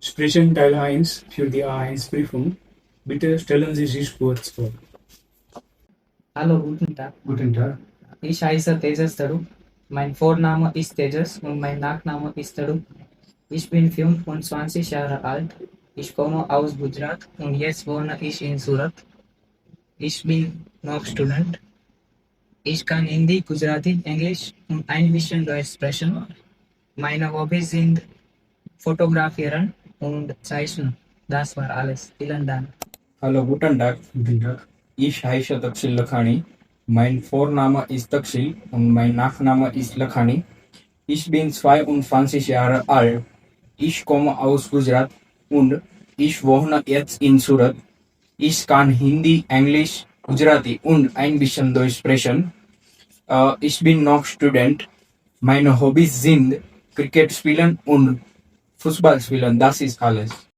Sprechen Teil 1 für die A1-Prüfung. Bitte stellen Sie sich kurz vor. Hallo, guten Tag. Guten Tag. Ich heiße Tejas Taru. Mein Vorname ist Tejas und mein Nachname ist Taru. Ich bin 25 Jahre alt. Ich komme aus Gujarat und jetzt wohne ich in Surat. Ich bin noch Student. Ich kann Hindi, Gujarati, Englisch und ein bisschen Deutsch sprechen. Meine Hobbys sind Fotografieren und Zeichnen. Das war alles. Vielen Dank. Hallo, guten Tag. Guten Tag. Ich heiße Takshil Lakhani. Mein Vorname ist Takshil und mein Nachname ist Lakhani. Ich bin 22 Jahre alt. Ich komme aus Gujarat und ich wohne jetzt in Surat. Ich kann Hindi, Englisch, Gujarati und ein bisschen Deutsch sprechen. Ich bin noch Student. Meine Hobbys sind Cricket spielen und Fußball spielen. Das ist alles.